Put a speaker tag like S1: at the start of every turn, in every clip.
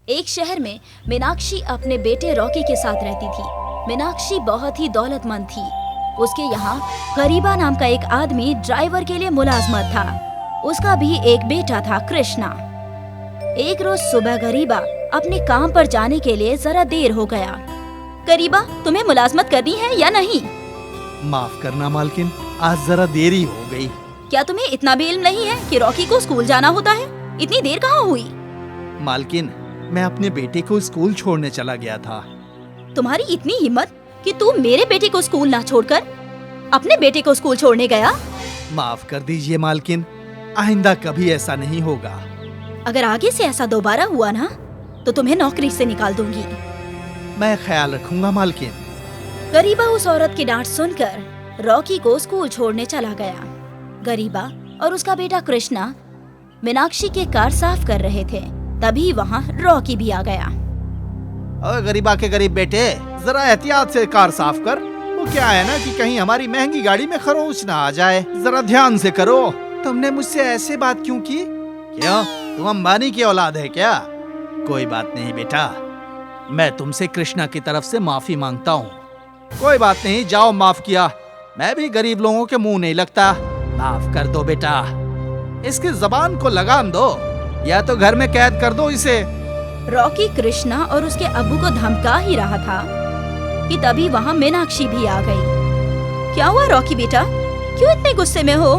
S1: एक शहर में मीनाक्षी अपने बेटे रॉकी के साथ रहती थी। मीनाक्षी बहुत ही दौलतमंद थी। उसके यहाँ गरीबा नाम का एक आदमी ड्राइवर के लिए मुलाजमत था। उसका भी एक बेटा था, कृष्णा। एक रोज सुबह गरीबा अपने काम पर जाने के लिए जरा देर हो गया। गरीबा, तुम्हें मुलाजमत करनी है या नहीं?
S2: माफ करना मालकिन, आज जरा देरी हो गई।
S1: क्या तुम्हें इतना भी इल्म नहीं है कि रॉकी को स्कूल जाना होता है? इतनी देर कहाँ हुई?
S2: मालकिन, मैं अपने बेटे को स्कूल छोड़ने चला गया था।
S1: तुम्हारी इतनी हिम्मत कि तुम मेरे बेटे को स्कूल ना छोड़कर अपने बेटे को स्कूल छोड़ने गया?
S2: माफ कर दीजिए मालकिन, आइंदा कभी ऐसा नहीं होगा।
S1: अगर आगे से ऐसा दोबारा हुआ ना तो तुम्हें नौकरी से निकाल दूंगी।
S2: मैं ख्याल रखूंगा मालकिन।
S1: गरीबा उस औरत की डांट सुनकर रॉकी को स्कूल छोड़ने चला गया। गरीबा और उसका बेटा कृष्णा मीनाक्षी के कार साफ कर रहे थे। तभी वहाँ रॉकी भी आ गया।
S2: और गरीबा के गरीब बेटे, जरा एहतियात से कार साफ कर। वो क्या है ना कि कहीं हमारी महंगी गाड़ी में खरोंच ना आ जाए। जरा ध्यान से करो। तुमने मुझसे ऐसे बात क्यों की? क्यों, तुम अंबानी की औलाद है क्या? कोई बात नहीं बेटा, मैं तुमसे कृष्णा की तरफ से माफी मांगता हूँ। कोई बात नहीं, जाओ, माफ किया। मैं भी गरीब लोगों के मुंह नहीं लगता। माफ कर दो बेटा। इसकी जबान को लगाम दो या तो घर में कैद कर दो इसे।
S1: रॉकी कृष्णा और उसके अब्बू को धमका ही रहा था कि तभी वहाँ मीनाक्षी भी आ गई। क्या हुआ रॉकी बेटा, क्यों इतने गुस्से में हो?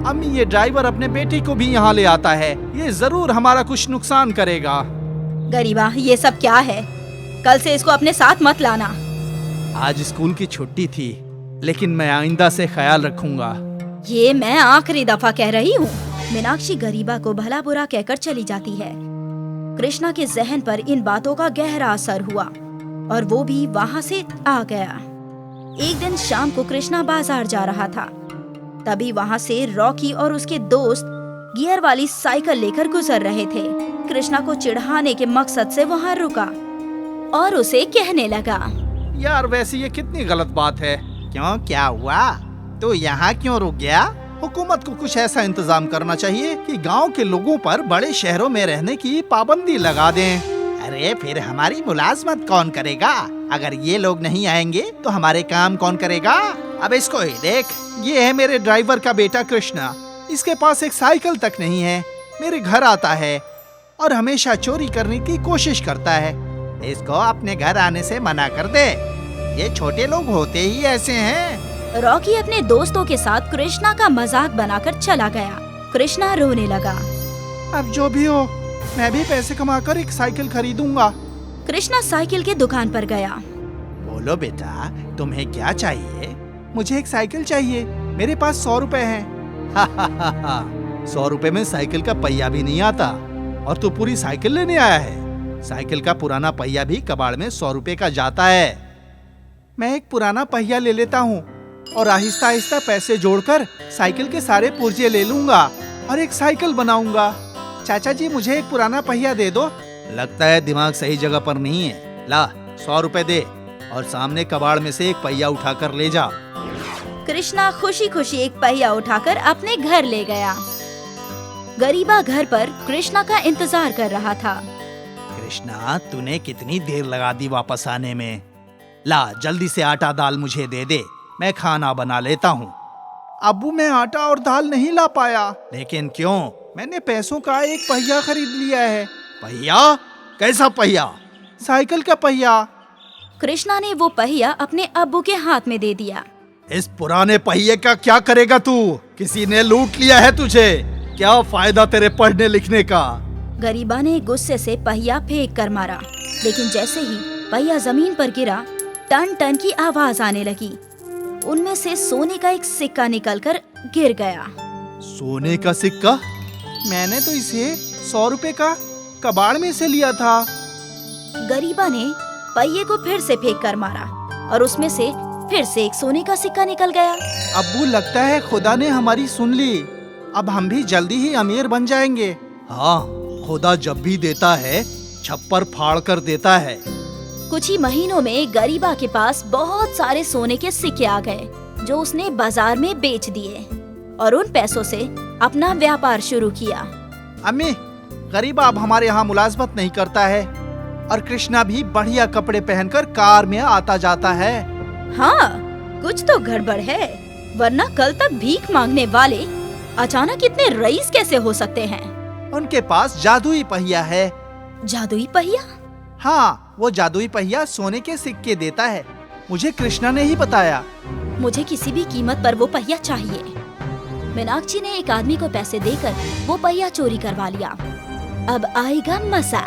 S2: अम्मी, ये ड्राइवर अपने बेटे को भी यहाँ ले आता है। ये जरूर हमारा कुछ नुकसान करेगा।
S1: गरीबा, ये सब क्या है? कल से इसको अपने साथ मत लाना।
S2: आज स्कूल की छुट्टी थी, लेकिन मैं आइंदा से ख्याल रखूंगा।
S1: ये मैं आखिरी दफा कह रही हूँ। मीनाक्षी गरीबा को भला बुरा कहकर चली जाती है। कृष्णा के जहन पर इन बातों का गहरा असर हुआ और वो भी वहाँ से आ गया। एक दिन शाम को कृष्णा बाजार जा रहा था। तभी वहाँ से रॉकी और उसके दोस्त गियर वाली साइकिल लेकर गुजर रहे थे। कृष्णा को चिढ़ाने के मकसद से वहाँ रुका और उसे कहने लगा,
S2: यार वैसे ये कितनी गलत बात है। क्यों, क्या हुआ? तो यहाँ क्यों रुक गया? हुकूमत को कुछ ऐसा इंतजाम करना चाहिए कि गांव के लोगों पर बड़े शहरों में रहने की पाबंदी लगा दें। अरे फिर हमारी मुलाजमत कौन करेगा? अगर ये लोग नहीं आएंगे तो हमारे काम कौन करेगा? अब इसको ही देख, ये है मेरे ड्राइवर का बेटा कृष्णा। इसके पास एक साइकिल तक नहीं है। मेरे घर आता है और हमेशा चोरी करने की कोशिश करता है। इसको अपने घर आने से मना कर दे। ये छोटे लोग होते ही ऐसे हैं।
S1: रॉकी अपने दोस्तों के साथ कृष्णा का मजाक बनाकर चला गया। कृष्णा रोने लगा।
S2: अब जो भी हो, मैं भी पैसे कमाकर एक साइकिल खरीदूंगा।
S1: कृष्णा साइकिल के दुकान पर गया।
S2: बोलो बेटा, तुम्हें क्या चाहिए? मुझे एक साइकिल चाहिए। मेरे पास 100 रुपए हैं। 100 रुपए में साइकिल का पहिया भी नहीं आता और तू पूरी साइकिल लेने आया है। साइकिल का पुराना पहिया भी कबाड़ में 100 रुपए का जाता है। मैं एक पुराना पहिया ले लेता हूँ और आहिस्ता आहिस्ता पैसे जोड़कर साइकिल के सारे पुर्जे ले लूंगा और एक साइकिल बनाऊंगा। चाचा जी, मुझे एक पुराना पहिया दे दो। लगता है दिमाग सही जगह पर नहीं है। ला, 100 रुपए दे और सामने कबाड़ में से एक पहिया उठाकर ले जा।
S1: कृष्णा खुशी खुशी एक पहिया उठाकर अपने घर ले गया। गरीबा घर पर कृष्णा का इंतजार कर रहा था।
S2: कृष्णा, तूने कितनी देर लगा दी वापस आने में? ला, जल्दी से आटा दाल मुझे दे दे, मैं खाना बना लेता हूँ। अब्बू, मैं आटा और दाल नहीं ला पाया। लेकिन क्यों? मैंने पैसों का एक पहिया खरीद लिया है। पहिया? कैसा पहिया? साइकिल का पहिया।
S1: कृष्णा ने वो पहिया अपने अब्बू के हाथ में दे दिया।
S2: इस पुराने पहिए का क्या करेगा तू? किसी ने लूट लिया है तुझे। क्या फायदा तेरे पढ़ने लिखने का?
S1: गरीबा ने गुस्से से पहिया फेंक कर मारा, लेकिन जैसे ही पहिया जमीन पर गिरा, टन टन की आवाज आने लगी। उनमें से सोने का एक सिक्का निकलकर गिर गया।
S2: सोने का सिक्का? मैंने तो इसे 100 रुपए का कबाड़ में से लिया था।
S1: गरीबा ने पहिए को फिर से फेंक कर मारा और उसमें से फिर से एक सोने का सिक्का निकल गया।
S2: अब्बू, लगता है खुदा ने हमारी सुन ली। अब हम भी जल्दी ही अमीर बन जाएंगे। हाँ, खुदा जब भी देता है छप्पर फाड़ कर देता है।
S1: कुछ ही महीनों में गरीबा के पास बहुत सारे सोने के सिक्के आ गए, जो उसने बाजार में बेच दिए और उन पैसों से अपना व्यापार शुरू किया।
S2: अम्मी, गरीबा अब हमारे यहाँ मुलाजमत नहीं करता है और कृष्णा भी बढ़िया कपड़े पहनकर कार में आता जाता है।
S1: हाँ, कुछ तो गड़बड़ है, वरना कल तक भीख मांगने वाले अचानक इतने रईस कैसे हो सकते हैं?
S2: उनके पास जादुई पहिया है।
S1: जादुई पहिया?
S2: हाँ, वो जादुई पहिया सोने के सिक्के देता है। मुझे कृष्णा ने ही बताया।
S1: मुझे किसी भी कीमत पर वो पहिया चाहिए। मीनाक्षी ने एक आदमी को पैसे देकर वो पहिया चोरी करवा लिया। अब आएगा मजा।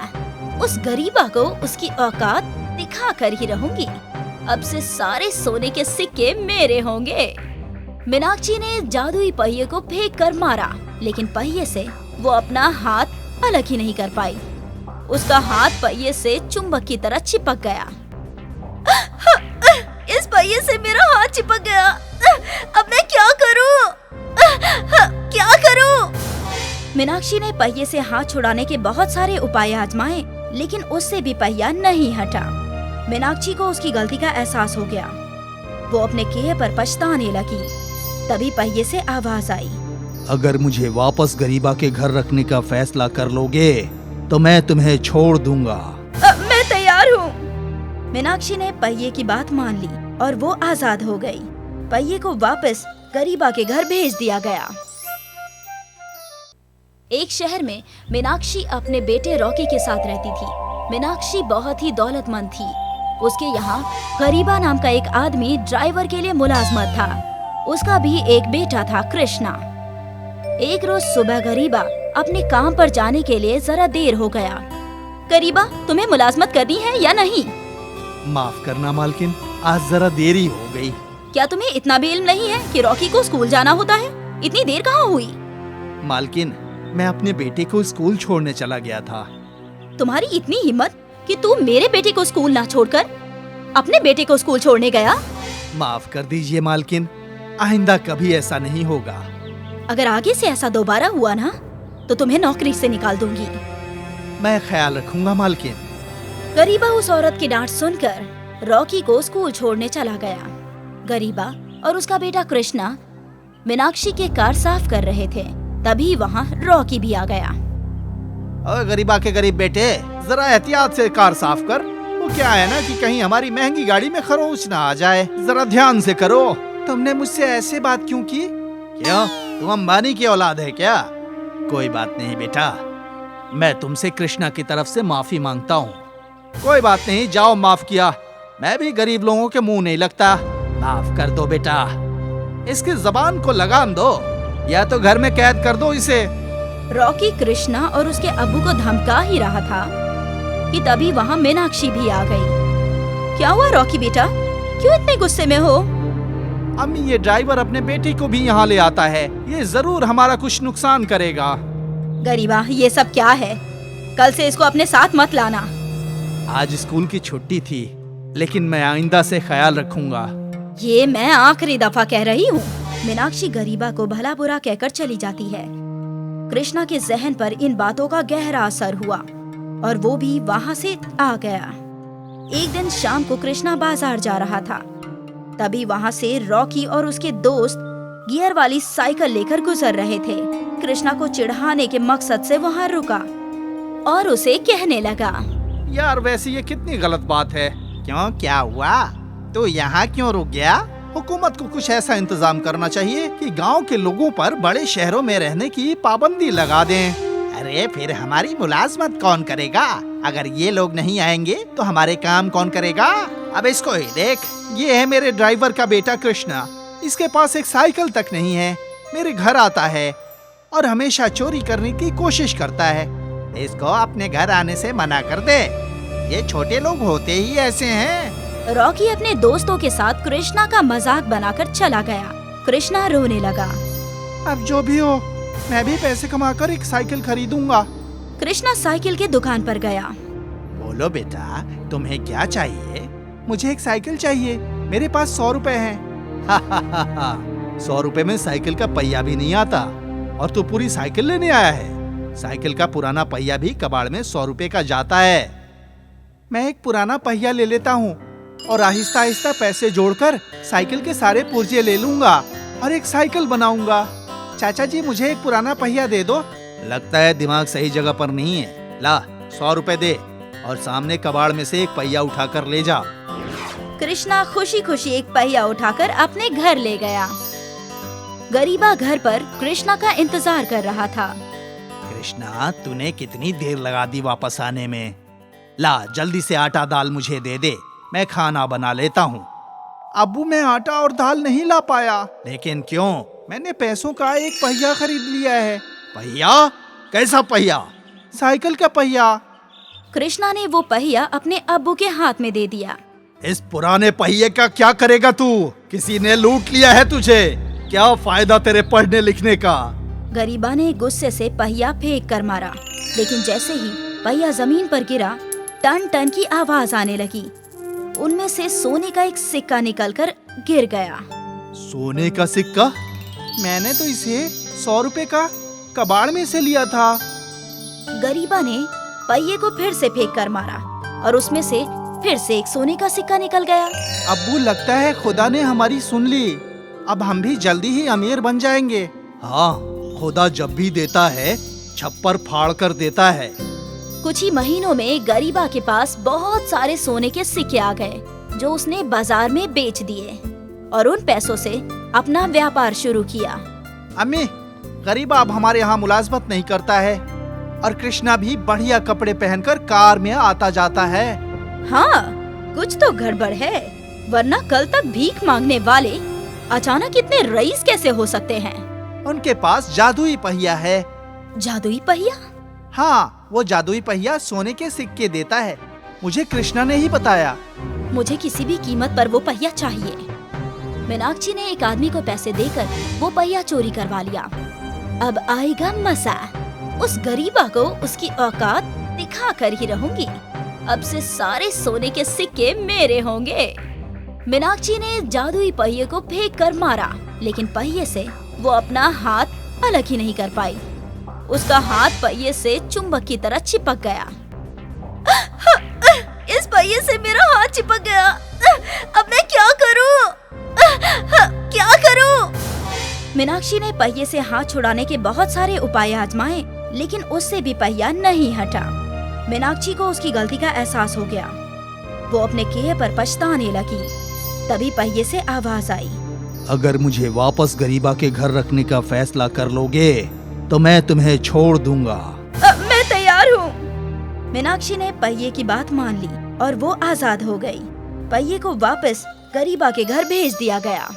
S1: उस गरीबा को उसकी औकात दिखा कर ही रहूंगी। अब से सारे सोने के सिक्के मेरे होंगे। मीनाक्षी ने जादुई पहिए को फेंक कर मारा, लेकिन पहिए से वो अपना हाथ अलग ही नहीं कर पाई। उसका हाथ पहिए से चुंबक की तरह चिपक गया। इस पहिए से मेरा हाथ चिपक गया। अब मैं क्या करूं? क्या करूं? मीनाक्षी ने पहिए से हाथ छुड़ाने के बहुत सारे उपाय आजमाए, लेकिन उससे भी पहिया नहीं हटा। मीनाक्षी को उसकी गलती का एहसास हो गया। वो अपने किए पर पछताने लगी। तभी पहिए से आवाज आई,
S2: अगर मुझे वापस गरीबा के घर रखने का फैसला कर लोगे तो मैं तुम्हें छोड़ दूंगा।
S1: मैं तैयार हूँ। मीनाक्षी ने पहिए की बात मान ली और वो आजाद हो गई। पहिए को वापस गरीबा के घर भेज दिया गया। एक शहर में मीनाक्षी अपने बेटे रॉकी के साथ रहती थी। मीनाक्षी बहुत ही दौलतमंद थी। उसके यहाँ गरीबा नाम का एक आदमी ड्राइवर के लिए मुलाजमत था। उसका भी एक बेटा था, कृष्णा। एक रोज सुबह गरीबा अपने काम पर जाने के लिए जरा देर हो गया। गरीबा, तुम्हें मुलाजमत करनी है या नहीं?
S2: माफ करना मालकिन, आज जरा देरी हो गई।
S1: क्या तुम्हें इतना भी इल्म नहीं है कि रॉकी को स्कूल जाना होता है? इतनी देर कहाँ हुई?
S2: मालकिन, मैं अपने बेटे को स्कूल छोड़ने चला गया था।
S1: तुम्हारी इतनी हिम्मत कि तुम मेरे बेटे को स्कूल ना छोड़कर अपने बेटे को स्कूल छोड़ने गया?
S2: माफ कर दीजिए मालकिन, आइंदा कभी ऐसा नहीं होगा।
S1: अगर आगे से ऐसा दोबारा हुआ ना तो तुम्हें नौकरी से निकाल दूंगी।
S2: मैं ख्याल रखूंगा मालकिन।
S1: गरीबा उस औरत की डांट सुनकर रॉकी को स्कूल छोड़ने चला गया। गरीबा और उसका बेटा कृष्णा मीनाक्षी के कार साफ कर रहे थे। तभी वहाँ रॉकी भी आ गया।
S2: और गरीबा के गरीब बेटे, जरा एहतियात से कार साफ कर। वो क्या है ना कि कहीं हमारी महंगी गाड़ी में खरोच ना आ जाए। जरा ध्यान से करो। तुमने मुझसे ऐसे बात क्यों की? क्यों, तुम अंबानी की औलाद है क्या? कोई बात नहीं बेटा, मैं तुमसे कृष्णा की तरफ से माफी मांगता हूँ। कोई बात नहीं, जाओ, माफ किया। मैं भी गरीब लोगों के मुंह नहीं लगता। माफ कर दो बेटा। इसकी जबान को लगाम दो या तो घर में कैद कर दो इसे।
S1: रॉकी कृष्णा और उसके अब्बू को धमका ही रहा था कि तभी वहाँ मीनाक्षी भी आ गई। क्या हुआ रॉकी बेटा, क्यों इतने गुस्से में हो?
S2: अम्मी, ये ड्राइवर अपने बेटे को भी यहाँ ले आता है। ये जरूर हमारा कुछ नुकसान करेगा।
S1: गरीबा, ये सब क्या है? कल से इसको अपने साथ मत लाना।
S2: आज स्कूल की छुट्टी थी, लेकिन मैं आइंदा से ख्याल रखूंगा।
S1: ये मैं आखिरी दफा कह रही हूँ। मीनाक्षी गरीबा को भला बुरा कहकर चली जाती है। कृष्णा के जहन पर इन बातों का गहरा असर हुआ और वो भी वहाँ से आ गया। एक दिन शाम को कृष्णा बाजार जा रहा था। तभी वहाँ से रॉकी और उसके दोस्त गियर वाली साइकिल लेकर गुजर रहे थे। कृष्णा को चिढ़ाने के मकसद से वहाँ रुका और उसे कहने लगा,
S2: यार वैसे ये कितनी गलत बात है। क्यों, क्या हुआ? तो यहाँ क्यों रुक गया? हुकूमत को कुछ ऐसा इंतजाम करना चाहिए कि गांव के लोगों पर बड़े शहरों में रहने की पाबंदी लगा दें। अरे फिर हमारी मुलाजमत कौन करेगा? अगर ये लोग नहीं आएंगे तो हमारे काम कौन करेगा? अब इसको ही देख, ये है मेरे ड्राइवर का बेटा कृष्णा। इसके पास एक साइकिल तक नहीं है। मेरे घर आता है और हमेशा चोरी करने की कोशिश करता है। इसको अपने घर आने से मना कर दे। ये छोटे लोग होते ही ऐसे हैं।
S1: रॉकी अपने दोस्तों के साथ कृष्णा का मजाक बनाकर चला गया। कृष्णा रोने लगा।
S2: अब जो भी हो, मैं भी पैसे कमाकर एक साइकिल खरीदूंगा।
S1: कृष्णा साइकिल के दुकान पर गया।
S2: बोलो बेटा, तुम्हें क्या चाहिए? मुझे एक साइकिल चाहिए। मेरे पास 100 रुपए हैं। 100 रुपए में साइकिल का पहिया भी नहीं आता और तू पूरी साइकिल लेने आया है। साइकिल का पुराना पहिया भी कबाड़ में 100 रुपए का जाता है। मैं एक पुराना पहिया ले लेता हूँ और आहिस्ता आहिस्ता पैसे जोड़कर साइकिल के सारे पुर्जे ले लूंगा और एक साइकिल बनाऊंगा। चाचा जी, मुझे एक पुराना पहिया दे दो। लगता है दिमाग सही जगह पर नहीं है। ला 100 रुपए दे और सामने कबाड़ में से एक पहिया उठाकर ले जा।
S1: कृष्णा खुशी खुशी एक पहिया उठाकर अपने घर ले गया। गरीबा घर पर कृष्णा का इंतजार कर रहा था।
S2: कृष्णा, तूने कितनी देर लगा दी वापस आने में। ला जल्दी से आटा दाल मुझे दे दे, मैं खाना बना लेता हूँ। अब्बू, मैं आटा और दाल नहीं ला पाया। लेकिन क्यों? मैंने पैसों का एक पहिया खरीद लिया है। पहिया? कैसा पहिया? साइकिल का पहिया।
S1: कृष्णा ने वो पहिया अपने अब्बू के हाथ में दे दिया।
S2: इस पुराने पहिए का क्या करेगा तू? किसी ने लूट लिया है तुझे। क्या फायदा तेरे पढ़ने लिखने का?
S1: गरीबा ने गुस्से से पहिया फेंक कर मारा, लेकिन जैसे ही पहिया जमीन पर गिरा, टन टन की आवाज आने लगी। उनमें से सोने का एक सिक्का निकलकर गिर गया।
S2: सोने का सिक्का? मैंने तो इसे 100 रुपए का कबाड़ में से लिया था।
S1: गरीबा ने पहिए को फिर से फेंक कर मारा और उसमें से फिर से एक सोने का सिक्का निकल गया।
S2: अब्बू, लगता है खुदा ने हमारी सुन ली। अब हम भी जल्दी ही अमीर बन जाएंगे। हाँ, खुदा जब भी देता है छप्पर फाड़ कर देता है।
S1: कुछ ही महीनों में गरीबा के पास बहुत सारे सोने के सिक्के आ गए, जो उसने बाजार में बेच दिए और उन पैसों से अपना व्यापार शुरू किया।
S2: अम्मी, गरीबा अब हमारे यहाँ मुलाजमत नहीं करता है और कृष्णा भी बढ़िया कपड़े पहनकर कार में आता जाता है।
S1: हाँ, कुछ तो गड़बड़ है, वरना कल तक भीख मांगने वाले अचानक इतने रईस कैसे हो सकते हैं?
S2: उनके पास जादुई पहिया है।
S1: जादुई पहिया?
S2: हाँ, वो जादुई पहिया सोने के सिक्के देता है। मुझे कृष्णा ने ही बताया।
S1: मुझे किसी भी कीमत पर वो पहिया चाहिए। मीनाक्षी ने एक आदमी को पैसे देकर वो पहिया चोरी करवा लिया। अब आएगा मजा। उस गरीबा को उसकी औकात दिखा कर ही रहूंगी। अब से सारे सोने के सिक्के मेरे होंगे। मीनाक्षी ने जादुई पहिए को फेंक कर मारा, लेकिन पहिए से वो अपना हाथ अलग ही नहीं कर पाई। उसका हाथ पहिए से चुंबक की तरह चिपक गया। इस पहिए से मेरा हाथ चिपक गया। अब मैं क्या करूं? क्या करूं? मीनाक्षी ने पहिए से हाथ छुड़ाने के बहुत सारे उपाय आजमाए, लेकिन उससे भी पहिया नहीं हटा। मीनाक्षी को उसकी गलती का एहसास हो गया। वो अपने किए पर पछताने लगी। तभी पहिए से आवाज आई,
S2: अगर मुझे वापस गरीबा के घर रखने का फैसला कर लोगे तो मैं तुम्हें छोड़ दूंगा।
S1: मैं तैयार हूँ। मीनाक्षी ने पहिए की बात मान ली और वो आजाद हो गई। पहिए को वापस गरीबा के घर भेज दिया गया।